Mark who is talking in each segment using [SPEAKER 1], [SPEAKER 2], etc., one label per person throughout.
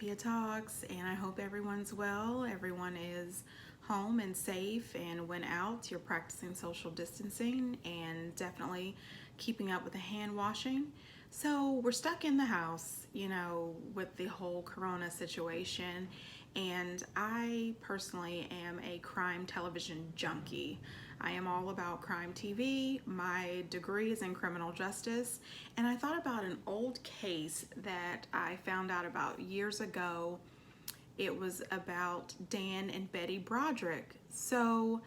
[SPEAKER 1] Sophia Talks, and I hope everyone's well. Everyone is home and safe, and when out, you're practicing social distancing and definitely keeping up with the hand washing. So, we're stuck in the house, with the whole corona situation, and I personally am a crime television junkie. I am all about crime TV. My degree is in criminal justice, and I thought about an old case that I found out about years ago. It was about Dan and Betty Broderick. So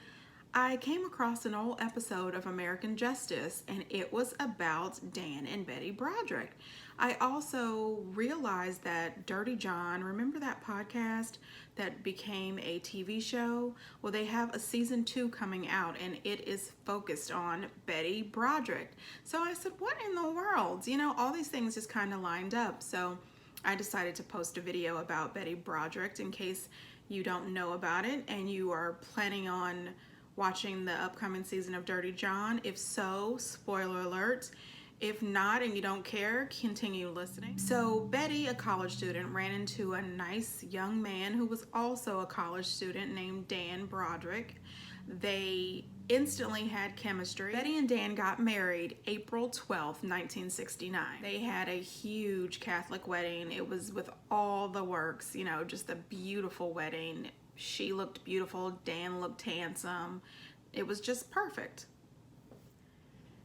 [SPEAKER 1] I came across an old episode of American Justice, and it was about Dan and Betty Broderick. I also realized that Dirty John, remember that podcast that became a TV show? Well, they have a season 2 coming out, and it is focused on Betty Broderick. So I said, what in the world? All these things just kind of lined up. So I decided to post a video about Betty Broderick in case you don't know about it and you are planning on watching the upcoming season of Dirty John. If so, spoiler alert. If not and you don't care, continue listening. So Betty, a college student, ran into a nice young man who was also a college student named Dan Broderick. They instantly had chemistry. Betty and Dan got married April 12th, 1969. They had a huge Catholic wedding. It was with all the works, just a beautiful wedding. She looked beautiful, Dan looked handsome. It was just perfect.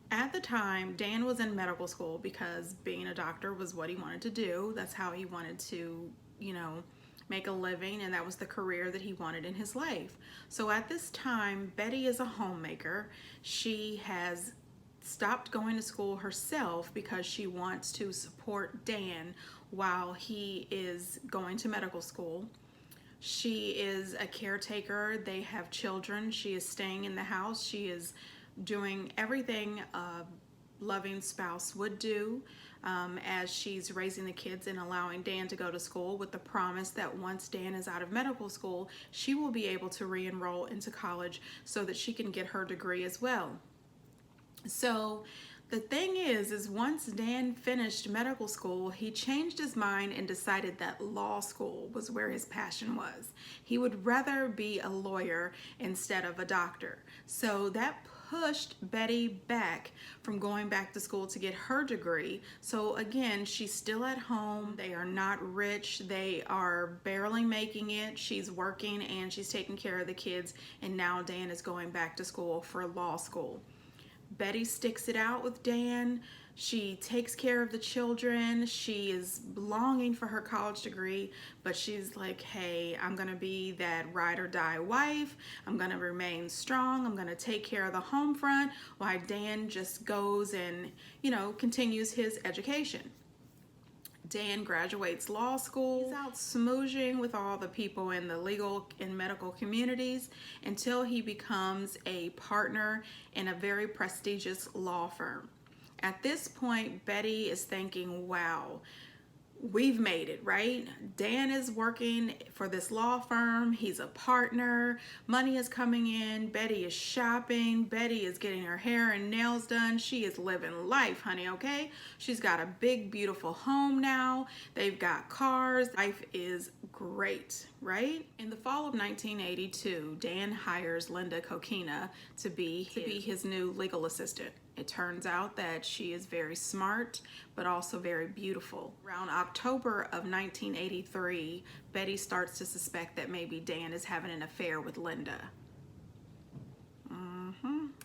[SPEAKER 1] At the time, Dan was in medical school because being a doctor was what he wanted to do. That's how he wanted to, make a living, and that was the career that he wanted in his life. So at this time, Betty is a homemaker. She has stopped going to school herself because she wants to support Dan while he is going to medical school. She is a caretaker. They have children. She is staying in the house. She is doing everything a loving spouse would do as she's raising the kids and allowing Dan to go to school, with the promise that once Dan is out of medical school, she will be able to re-enroll into college so that she can get her degree as well. So the thing is once Dan finished medical school, he changed his mind and decided that law school was where his passion was. He would rather be a lawyer instead of a doctor. So that pushed Betty back from going back to school to get her degree. So again, she's still at home. They are not rich. They are barely making it. She's working and she's taking care of the kids, and now Dan is going back to school for law school. Betty sticks it out with Dan. She takes care of the children. She is longing for her college degree, but she's like, hey, I'm gonna be that ride or die wife. I'm gonna remain strong. I'm gonna take care of the home front while Dan just goes and, continues his education. Dan graduates law school. He's out smooching with all the people in the legal and medical communities until he becomes a partner in a very prestigious law firm. At this point, Betty is thinking, wow, we've made it, right? Dan is working for this law firm. He's a partner. Money is coming in. Betty is shopping. Betty is getting her hair and nails done. She is living life, honey, okay? She's got a big, beautiful home now. They've got cars. Life is great, right? In the fall of 1982, Dan hires Linda Coquina to be his new legal assistant. It turns out that she is very smart, but also very beautiful. Around October of 1983, Betty starts to suspect that maybe Dan is having an affair with Linda.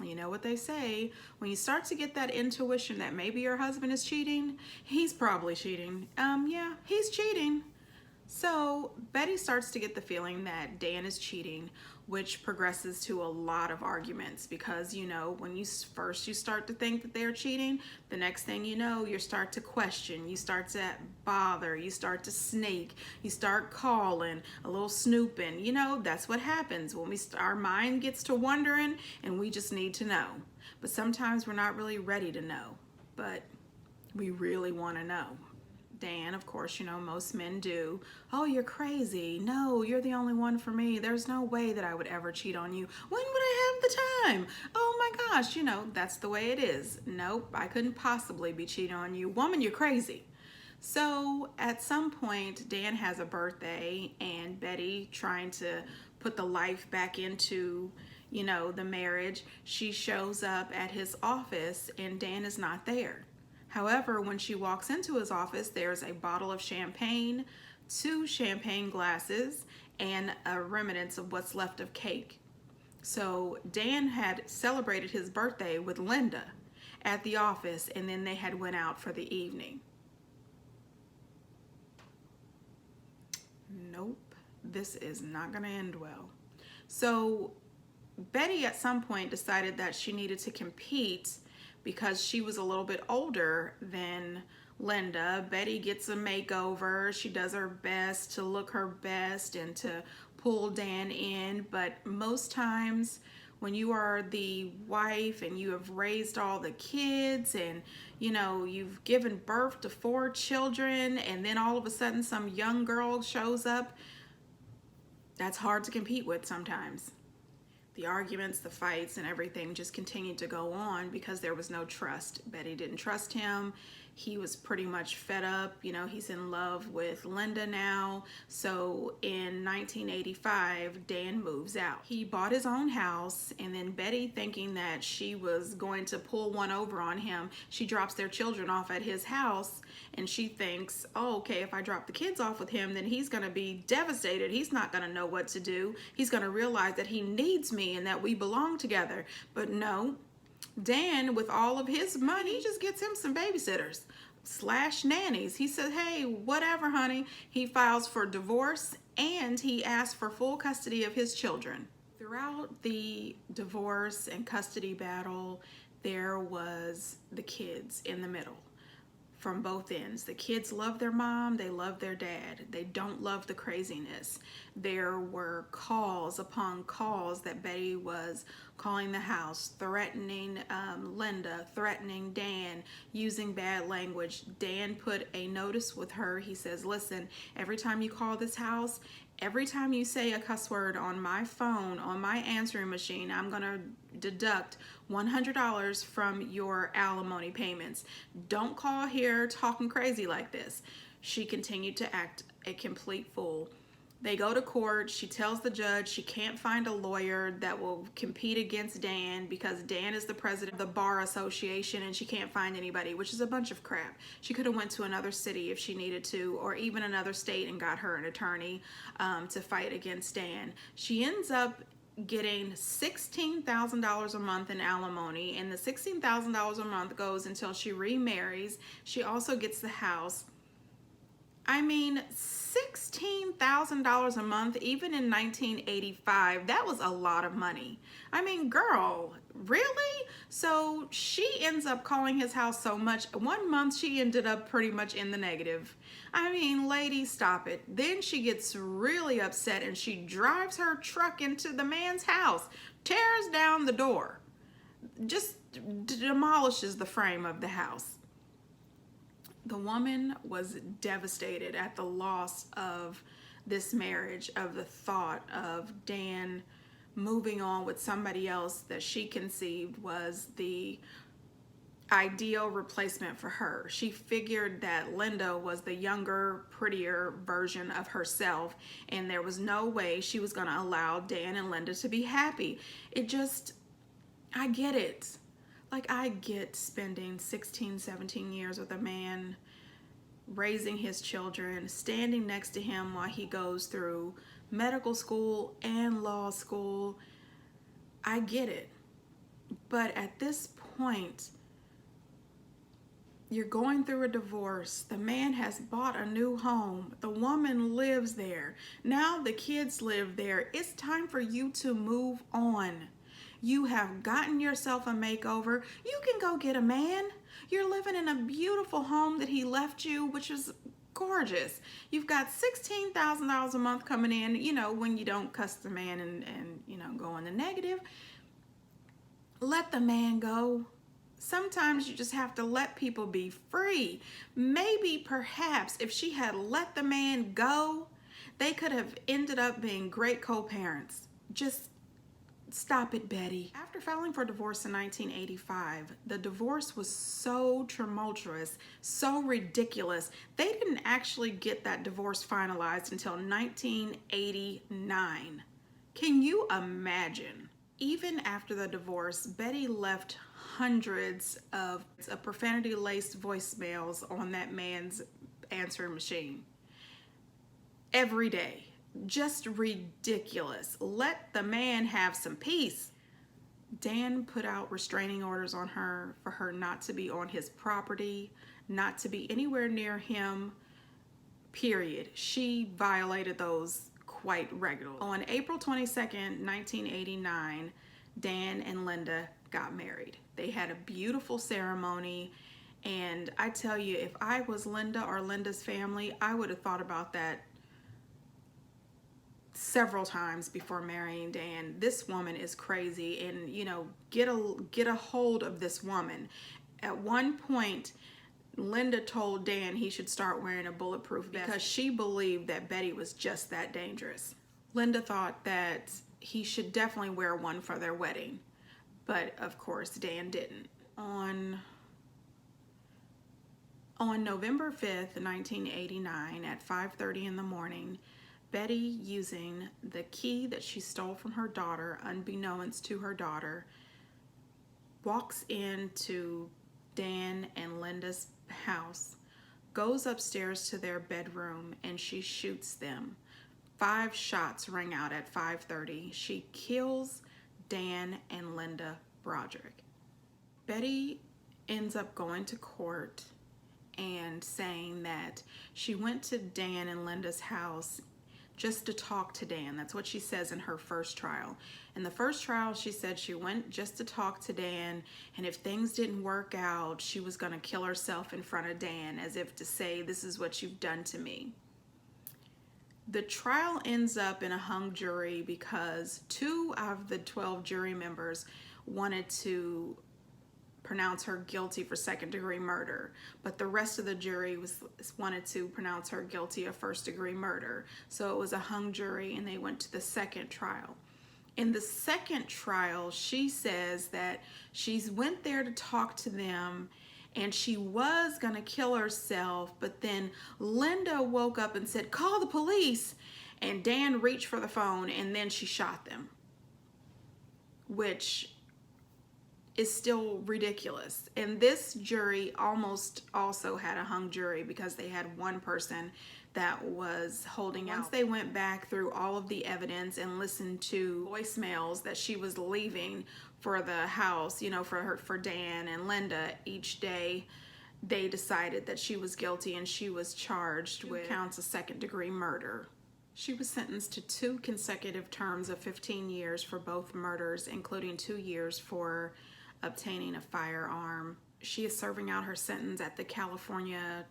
[SPEAKER 1] You know what they say, when you start to get that intuition that maybe your husband is cheating, he's probably cheating. Yeah, he's cheating. So Betty starts to get the feeling that Dan is cheating, which progresses to a lot of arguments because, when you start to think that they're cheating, the next thing you know, you start to question, you start to bother, you start to sneak, you start calling, a little snooping. That's what happens when our mind gets to wondering and we just need to know. But sometimes we're not really ready to know, but we really want to know. Dan, of course, most men do. Oh, you're crazy. No, you're the only one for me. There's no way that I would ever cheat on you. When would I have the time? Oh my gosh, that's the way it is. Nope, I couldn't possibly be cheating on you. Woman, you're crazy. So at some point, Dan has a birthday, and Betty, trying to put the life back into, the marriage, she shows up at his office, and Dan is not there. However, when she walks into his office, there's a bottle of champagne, two champagne glasses, and a remnants of what's left of cake. So Dan had celebrated his birthday with Linda at the office, and then they had went out for the evening. Nope, this is not going to end well. So Betty at some point decided that she needed to compete because she was a little bit older than Linda. Betty gets a makeover. She does her best to look her best and to pull Dan in, but most times when you are the wife and you have raised all the kids and you've given birth to 4 children, and then all of a sudden some young girl shows up, that's hard to compete with sometimes. The arguments, the fights, and everything just continued to go on because there was no trust. Betty didn't trust him. He was pretty much fed up. He's in love with Linda now. So in 1985, Dan moves out. He bought his own house, and then Betty, thinking that she was going to pull one over on him, she drops their children off at his house, and she thinks, oh, okay, if I drop the kids off with him, then he's going to be devastated. He's not going to know what to do. He's going to realize that he needs me and that we belong together. But no, Dan, with all of his money, he just gets him some babysitters / nannies. He said, hey, whatever, honey. He files for divorce, and he asks for full custody of his children. Throughout the divorce and custody battle, there was the kids in the middle. From both ends. The kids love their mom, they love their dad. They don't love the craziness. There were calls upon calls that Betty was calling the house, threatening Linda, threatening Dan, using bad language. Dan put a notice with her. He says, listen, every time you call this house, every time you say a cuss word on my phone, on my answering machine, I'm going to deduct $100 from your alimony payments. Don't call here talking crazy like this. She continued to act a complete fool. They go to court. She tells the judge she can't find a lawyer that will compete against Dan because Dan is the president of the bar association, and she can't find anybody, which is a bunch of crap. She could have went to another city if she needed to, or even another state, and got her an attorney to fight against Dan. She ends up getting $16,000 a month in alimony, and the $16,000 a month goes until she remarries. She also gets the house. I mean, $16,000 a month, even in 1985, that was a lot of money. I mean, girl, really? So she ends up calling his house so much. 1 month, she ended up pretty much in the negative. I mean, lady, stop it. Then she gets really upset, and she drives her truck into the man's house, tears down the door, just demolishes the frame of the house. The woman was devastated at the loss of this marriage, of the thought of Dan moving on with somebody else that she conceived was the ideal replacement for her. She figured that Linda was the younger, prettier version of herself, and there was no way she was going to allow Dan and Linda to be happy. I get it. Like, I get spending 16, 17 years with a man, raising his children, standing next to him while he goes through medical school and law school. I get it. But at this point, you're going through a divorce. The man has bought a new home. The woman lives there. Now the kids live there. It's time for you to move on. You have gotten yourself a makeover. You can go get a man. You're living in a beautiful home that he left you, which is gorgeous. You've got $16,000 a month coming in, when you don't cuss the man and go in the negative. Let the man go. Sometimes you just have to let people be free. Maybe, perhaps, if she had let the man go, they could have ended up being great co-parents. Just Stop it, Betty. After filing for divorce in 1985, the divorce was so tumultuous, so ridiculous, they didn't actually get that divorce finalized until 1989. Can you imagine? Even after the divorce, Betty left hundreds of profanity-laced voicemails on that man's answering machine every day. Just ridiculous. Let the man have some peace. Dan put out restraining orders on her for her not to be on his property, not to be anywhere near him, period. She violated those quite regularly. On April 22nd, 1989, Dan and Linda got married. They had a beautiful ceremony, and I tell you, if I was Linda or Linda's family, I would have thought about that several times before marrying Dan. This woman is crazy, and you know, get a hold of this woman. At one point, Linda told Dan he should start wearing a bulletproof vest because she believed that Betty was just that dangerous. Linda thought that he should definitely wear one for their wedding, but of course Dan didn't. On November 5th, 1989 at 5:30 in the morning, Betty, using the key that she stole from her daughter, unbeknownst to her daughter, walks into Dan and Linda's house, goes upstairs to their bedroom, and she shoots them. 5 shots ring out at 5:30. She kills Dan and Linda Broderick. Betty ends up going to court and saying that she went to Dan and Linda's house just to talk to Dan. That's what she says in her first trial. In the first trial, she said she went just to talk to Dan, and if things didn't work out, she was going to kill herself in front of Dan, as if to say, this is what you've done to me. The trial ends up in a hung jury because 2 of the 12 jury members wanted to pronounce her guilty for second-degree murder, but the rest of the jury wanted to pronounce her guilty of first-degree murder. So it was a hung jury, and they went to the second trial. In the second trial, she says that she went there to talk to them, and she was gonna kill herself, but then Linda woke up and said, "Call the police," and Dan reached for the phone, and then she shot them, which is still ridiculous. And this jury almost also had a hung jury because they had one person that was holding out. Once they went back through all of the evidence and listened to voicemails that she was leaving for the house, you know, for Dan and Linda each day, they decided that she was guilty, and she was charged with counts of second-degree murder. She was sentenced to 2 consecutive terms of 15 years for both murders, including 2 years for obtaining a firearm. She is serving out her sentence at the California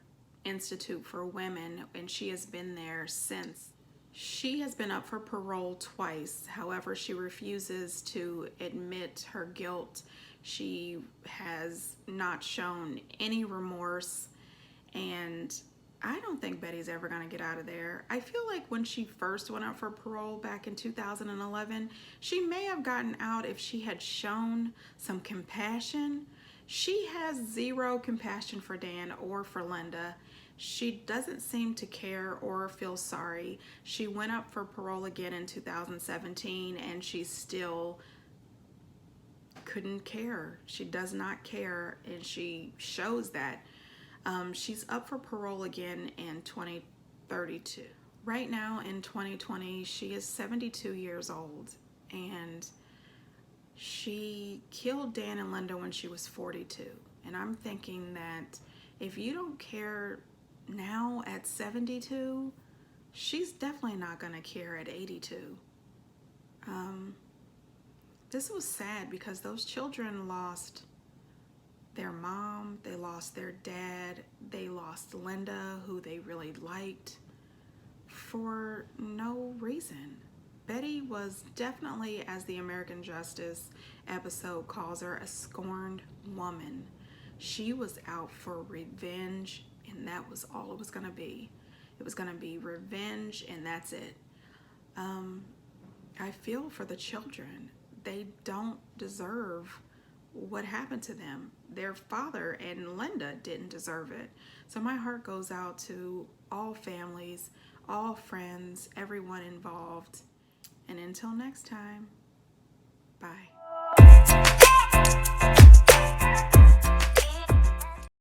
[SPEAKER 1] Institute for Women, and she has been there since. She has been up for parole twice. However, she refuses to admit her guilt. She has not shown any remorse, and I don't think Betty's ever going to get out of there. I feel like when she first went up for parole back in 2011, she may have gotten out if she had shown some compassion. She has 0 compassion for Dan or for Linda. She doesn't seem to care or feel sorry. She went up for parole again in 2017, and she still couldn't care. She does not care, and she shows that. She's up for parole again in 2032. Right now in 2020, she is 72 years old, and she killed Dan and Linda when she was 42. And I'm thinking that if you don't care now at 72, she's definitely not going to care at 82. This was sad because those children lost their mom, they lost their dad, they lost Linda, who they really liked, for no reason. Betty was definitely, as the American Justice episode calls her, a scorned woman. She was out for revenge, and that was all it was going to be. It was going to be revenge, and that's it. I feel for the children. they don't deserve what happened to them. Their father and Linda didn't deserve it. So my heart goes out to all families, all friends, everyone involved. And until next time, bye.